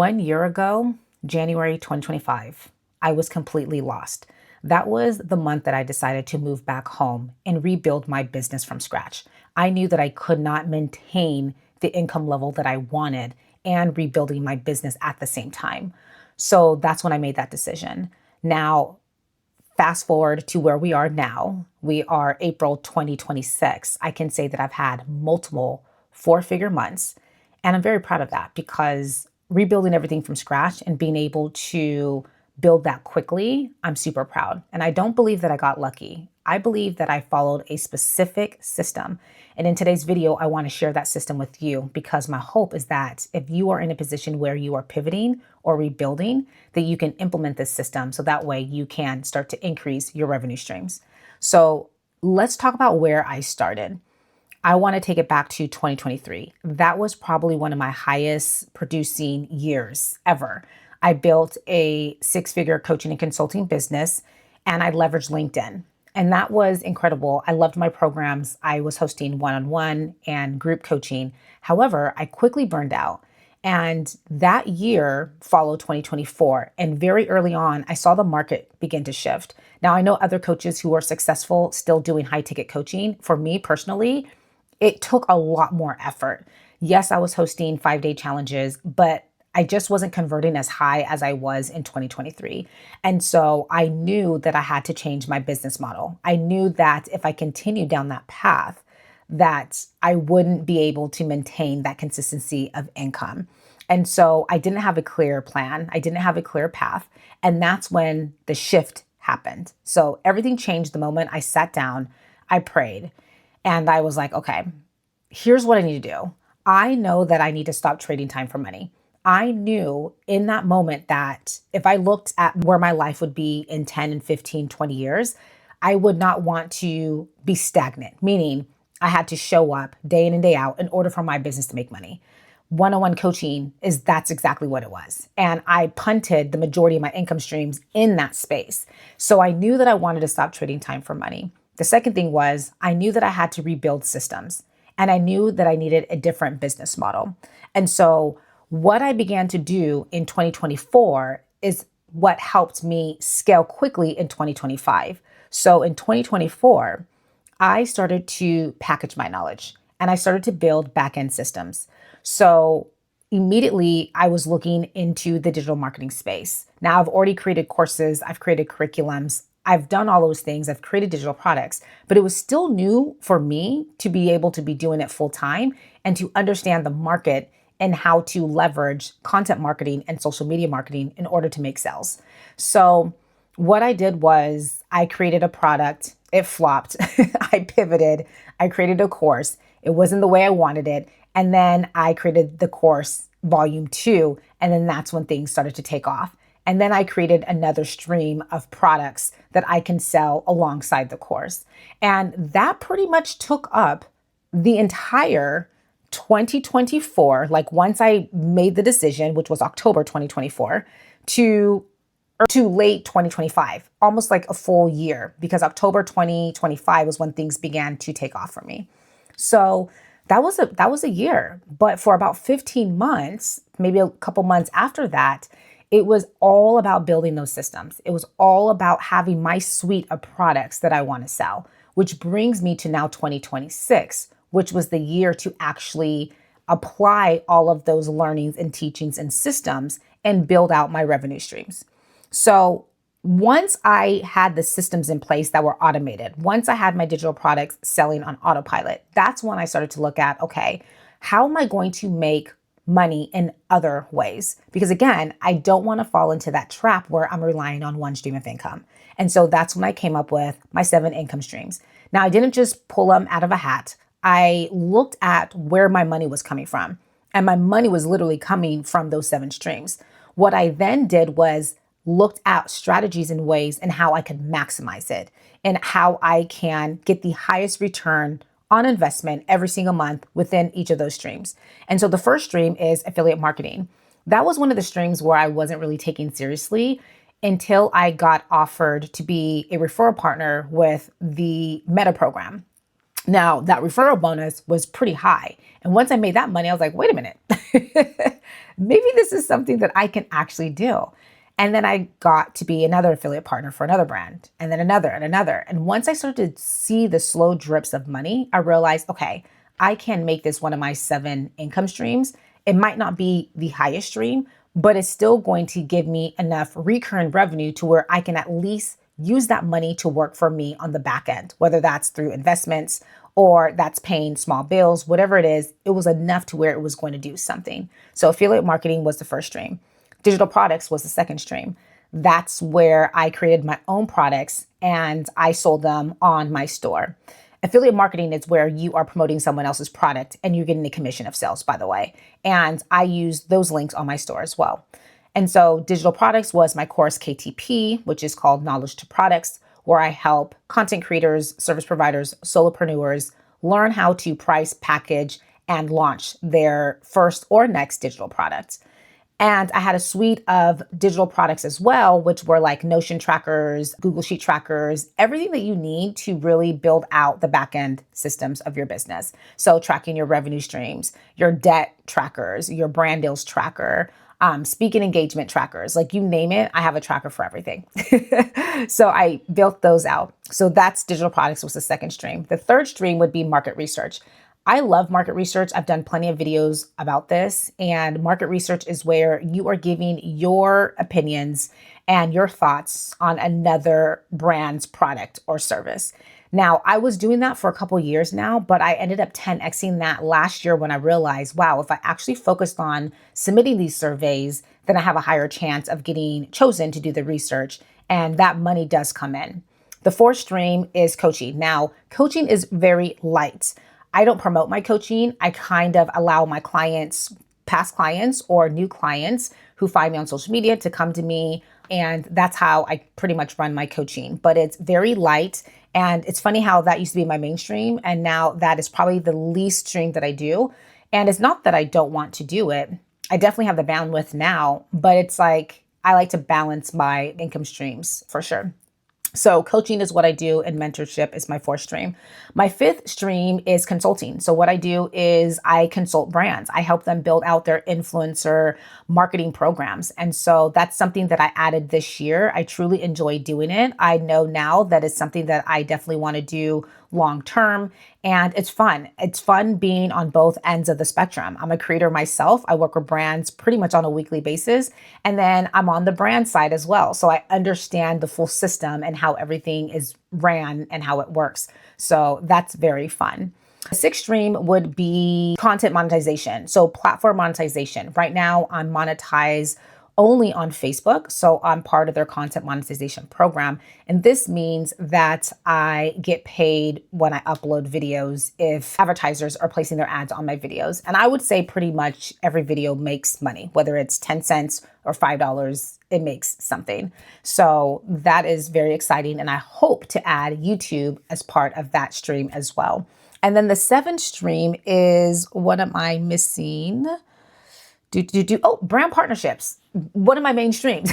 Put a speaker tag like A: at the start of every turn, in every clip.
A: 1 year ago, January 2025, I was completely lost. That was the month that I decided to move back home and rebuild my business from scratch. I knew that I could not maintain the income level that I wanted and rebuilding my business at the same time. So that's when I made that decision. Now, fast forward to where we are now, we are April 2026. I can say that I've had multiple four-figure months, and I'm very proud of that because rebuilding everything from scratch and being able to build that quickly, I'm super proud. And I don't believe that I got lucky. I believe that I followed a specific system. And in today's video, I want to share that system with you because my hope is that if you are in a position where you are pivoting or rebuilding, that you can implement this system so that way you can start to increase your revenue streams. So let's talk about where I started. I want to take it back to 2023. That was probably one of my highest producing years ever. I built a six-figure coaching and consulting business, and I leveraged LinkedIn. And that was incredible. I loved my programs. I was hosting one-on-one and group coaching. However, I quickly burned out. And that year followed 2024. And very early on, I saw the market begin to shift. Now, I know other coaches who are successful still doing high ticket coaching. For me personally, it took a lot more effort. Yes, I was hosting 5-day challenges, but I just wasn't converting as high as I was in 2023. And so I knew that I had to change my business model. I knew that if I continued down that path, that I wouldn't be able to maintain that consistency of income. And so I didn't have a clear plan. I didn't have a clear path. And that's when the shift happened. So everything changed the moment I sat down, I prayed, and I was like, okay, here's what I need to do. I know that I need to stop trading time for money. I knew in that moment that if I looked at where my life would be in 10 and 15, 20 years, I would not want to be stagnant, meaning I had to show up day in and day out in order for my business to make money. One-on-one coaching that's exactly what it was. And I punted the majority of my income streams in that space. So I knew that I wanted to stop trading time for money. The second thing was I knew that I had to rebuild systems and I knew that I needed a different business model. And so what I began to do in 2024 is what helped me scale quickly in 2025. So in 2024, I started to package my knowledge and I started to build back-end systems. So immediately I was looking into the digital marketing space. Now I've already created courses, I've created curriculums, I've done all those things, I've created digital products, but it was still new for me to be able to be doing it full time and to understand the market and how to leverage content marketing and social media marketing in order to make sales. So what I did was I created a product, it flopped, I pivoted, I created a course, it wasn't the way I wanted it, and then I created the course volume 2, and then that's when things started to take off. And then I created another stream of products that I can sell alongside the course. And that pretty much took up the entire 2024, like once I made the decision, which was October 2024, to late 2025, almost like a full year, because October 2025 was when things began to take off for me. So that was a year, but for about 15 months, maybe a couple months after that, it was all about building those systems. It was all about having my suite of products that I want to sell, which brings me to now 2026, which was the year to actually apply all of those learnings and teachings and systems and build out my revenue streams. So once I had the systems in place that were automated, once I had my digital products selling on autopilot, that's when I started to look at, okay, how am I going to make money in other ways? Because again, I don't want to fall into that trap where I'm relying on one stream of income. And so that's when I came up with my 7 income streams. Now, I didn't just pull them out of a hat. I looked at where my money was coming from, and my money was literally coming from those 7 streams. What I then did was looked at strategies and ways and how I could maximize it and how I can get the highest return on investment every single month within each of those streams. And so the first stream is affiliate marketing. That was one of the streams where I wasn't really taking seriously until I got offered to be a referral partner with the Meta program. Now, that referral bonus was pretty high. And once I made that money, I was like, wait a minute, maybe this is something that I can actually do. And then I got to be another affiliate partner for another brand, and then another and another. And once I started to see the slow drips of money, I realized, okay, I can make this one of my 7 income streams. It might not be the highest stream, but it's still going to give me enough recurring revenue to where I can at least use that money to work for me on the back end, whether that's through investments or that's paying small bills, whatever it is, it was enough to where it was going to do something. So affiliate marketing was the first stream. Digital products was the second stream. That's where I created my own products and I sold them on my store. Affiliate marketing is where you are promoting someone else's product and you're getting a commission of sales, by the way. And I use those links on my store as well. And so digital products was my course KTP, which is called Knowledge to Products, where I help content creators, service providers, solopreneurs learn how to price, package, and launch their first or next digital products. And I had a suite of digital products as well, which were like Notion trackers, Google Sheet trackers, everything that you need to really build out the back end systems of your business. So tracking your revenue streams, your debt trackers, your brand deals tracker, speaking engagement trackers, like you name it, I have a tracker for everything. So I built those out. So that's digital products was the second stream. The third stream would be market research. I love market research. I've done plenty of videos about this, and market research is where you are giving your opinions and your thoughts on another brand's product or service. Now, I was doing that for a couple of years now, but I ended up 10xing that last year when I realized, wow, if I actually focused on submitting these surveys, then I have a higher chance of getting chosen to do the research, and that money does come in. The fourth stream is coaching. Now, coaching is very light. I don't promote my coaching. I kind of allow my clients, past clients or new clients who find me on social media to come to me. And that's how I pretty much run my coaching. But it's very light. And it's funny how that used to be my mainstream. And now that is probably the least stream that I do. And it's not that I don't want to do it. I definitely have the bandwidth now, but it's like I like to balance my income streams for sure. So coaching is what I do, and mentorship is my fourth stream. My fifth stream is consulting. So what I do is I consult brands. I help them build out their influencer marketing programs. And so that's something that I added this year. I truly enjoy doing it. I know now that it's something that I definitely want to do long term. And it's fun. It's fun being on both ends of the spectrum. I'm a creator myself. I work with brands pretty much on a weekly basis. And then I'm on the brand side as well. So I understand the full system and how everything is ran and how it works. So that's very fun. The sixth stream would be content monetization. So platform monetization. Right now I'm monetized only on Facebook. So I'm part of their content monetization program. And this means that I get paid when I upload videos if advertisers are placing their ads on my videos. And I would say pretty much every video makes money, whether it's 10 cents or $5, it makes something. So that is very exciting. And I hope to add YouTube as part of that stream as well. And then the seventh stream is, what am I missing? Oh, brand partnerships. One of my main streams.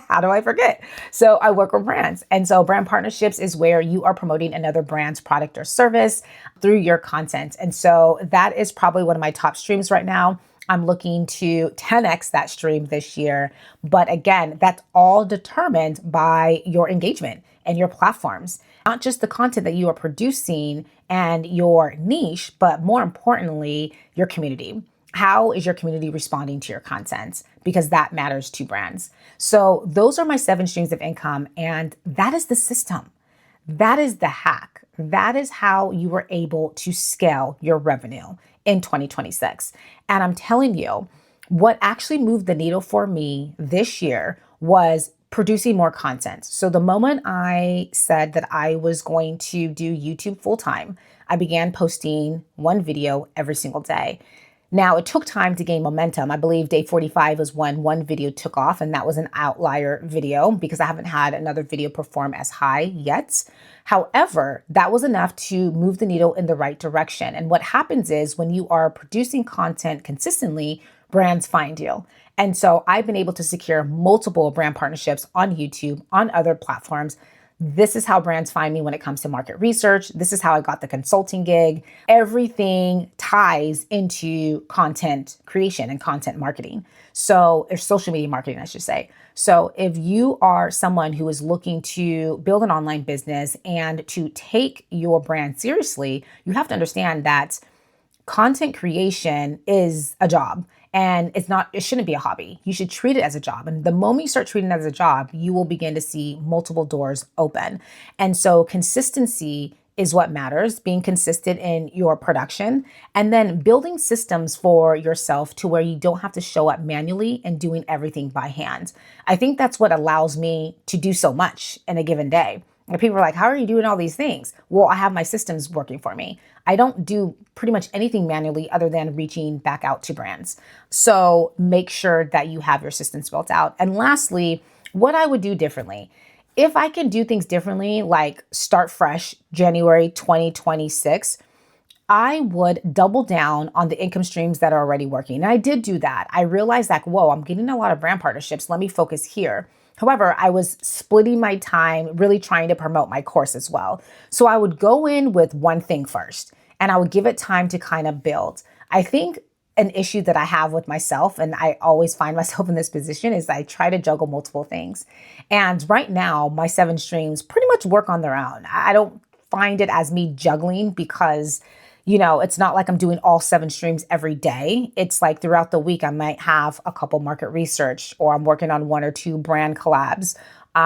A: How do I forget? So I work with brands. And so brand partnerships is where you are promoting another brand's product or service through your content. And so that is probably one of my top streams right now. I'm looking to 10x that stream this year. But again, that's all determined by your engagement and your platforms, not just the content that you are producing and your niche, but more importantly, your community. How is your community responding to your content? Because that matters to brands. So those are my 7 streams of income. And that is the system. That is the hack. That is how you were able to scale your revenue in 2026. And I'm telling you, what actually moved the needle for me this year was producing more content. So the moment I said that I was going to do YouTube full time, I began posting one video every single day. Now, it took time to gain momentum. I believe day 45 was when one video took off, and that was an outlier video because I haven't had another video perform as high yet. However, that was enough to move the needle in the right direction. And what happens is when you are producing content consistently, brands find you. And so I've been able to secure multiple brand partnerships on YouTube, on other platforms, This is how brands find me when it comes to market research. This is how I got the consulting gig. Everything ties into content creation and content marketing. So, or social media marketing, I should say. So, if you are someone who is looking to build an online business and to take your brand seriously, you have to understand that content creation is a job, and it shouldn't be a hobby. You should treat it as a job. And the moment you start treating it as a job, you will begin to see multiple doors open. And so consistency is what matters, being consistent in your production, and then building systems for yourself to where you don't have to show up manually and doing everything by hand. I think that's what allows me to do so much in a given day. And people are like, how are you doing all these things? Well, I have my systems working for me. I don't do pretty much anything manually other than reaching back out to brands. So make sure that you have your systems built out. And lastly, what I would do differently. If I can do things differently, like start fresh January 2026, I would double down on the income streams that are already working. And I did do that. I realized like, whoa, I'm getting a lot of brand partnerships. Let me focus here. However, I was splitting my time, really trying to promote my course as well. So I would go in with one thing first, and I would give it time to kind of build. I think an issue that I have with myself, and I always find myself in this position, is I try to juggle multiple things. And right now, my 7 streams pretty much work on their own. I don't find it as me juggling because it's not like I'm doing all 7 streams every day. It's like throughout the week, I might have a couple market research, or I'm working on 1 or 2 brand collabs.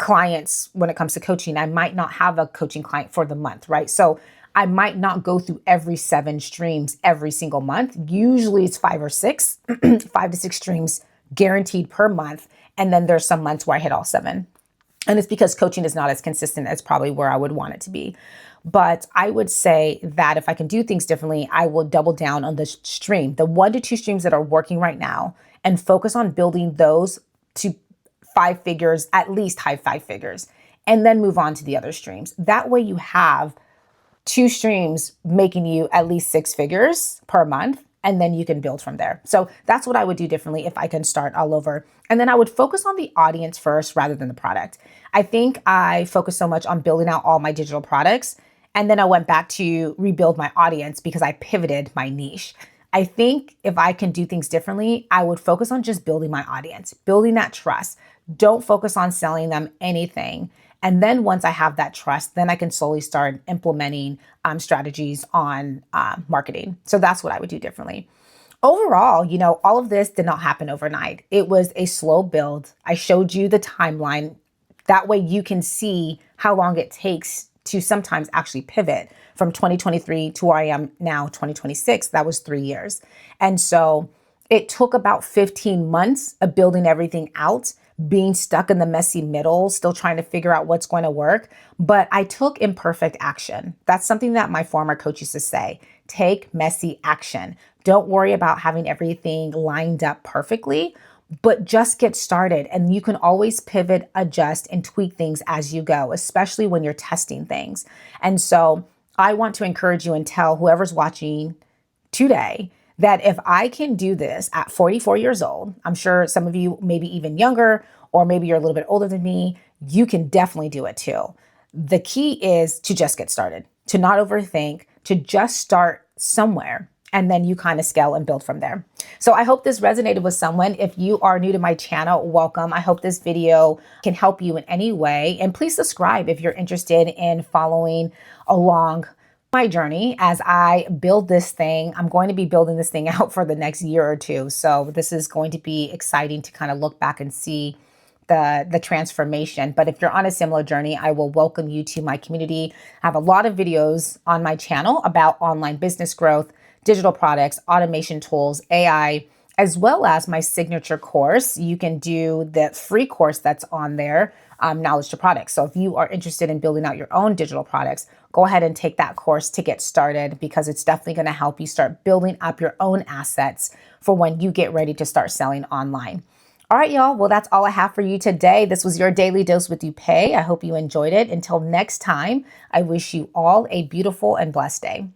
A: Clients, when it comes to coaching, I might not have a coaching client for the month, right? So I might not go through every 7 streams every single month. Usually it's 5 or 6, 5 to 6 streams guaranteed per month. And then there's some months where I hit all 7. And it's because coaching is not as consistent as probably where I would want it to be. But I would say that if I can do things differently, I will double down on the stream, the 1 to 2 streams that are working right now, and focus on building those to 5 figures, at least high 5 figures, and then move on to the other streams. That way you have 2 streams making you at least 6 figures per month, and then you can build from there. So that's what I would do differently if I can start all over. And then I would focus on the audience first rather than the product. I think I focused so much on building out all my digital products, and then I went back to rebuild my audience because I pivoted my niche. I think if I can do things differently, I would focus on just building my audience, building that trust. Don't focus on selling them anything. And then once I have that trust, then I can slowly start implementing strategies on marketing. So that's what I would do differently. Overall, all of this did not happen overnight. It was a slow build. I showed you the timeline. That way you can see how long it takes to sometimes actually pivot from 2023 to where I am now, 2026. That was 3 years. And so it took about 15 months of building everything out, being stuck in the messy middle, still trying to figure out what's going to work. But I took imperfect action. That's something that my former coach used to say. Take messy action. Don't worry about having everything lined up perfectly, but just get started. And you can always pivot, adjust, and tweak things as you go, especially when you're testing things. And so I want to encourage you and tell whoever's watching today that if I can do this at 44 years old, I'm sure some of you maybe even younger, or maybe you're a little bit older than me, you can definitely do it too. The key is to just get started, to not overthink, to just start somewhere. And then you kind of scale and build from there. So I hope this resonated with someone. If you are new to my channel, welcome. I hope this video can help you in any way. And please subscribe if you're interested in following along my journey as I build this thing. I'm going to be building this thing out for the next year or 2. So this is going to be exciting to kind of look back and see the transformation. But if you're on a similar journey, I will welcome you to my community. I have a lot of videos on my channel about online business growth, digital products, automation tools, AI, as well as my signature course. You can do the free course that's on there, Knowledge to Products. So if you are interested in building out your own digital products, go ahead and take that course to get started, because it's definitely going to help you start building up your own assets for when you get ready to start selling online. All right, y'all. Well, that's all I have for you today. This was your Daily Dose with Dupay. I hope you enjoyed it. Until next time, I wish you all a beautiful and blessed day.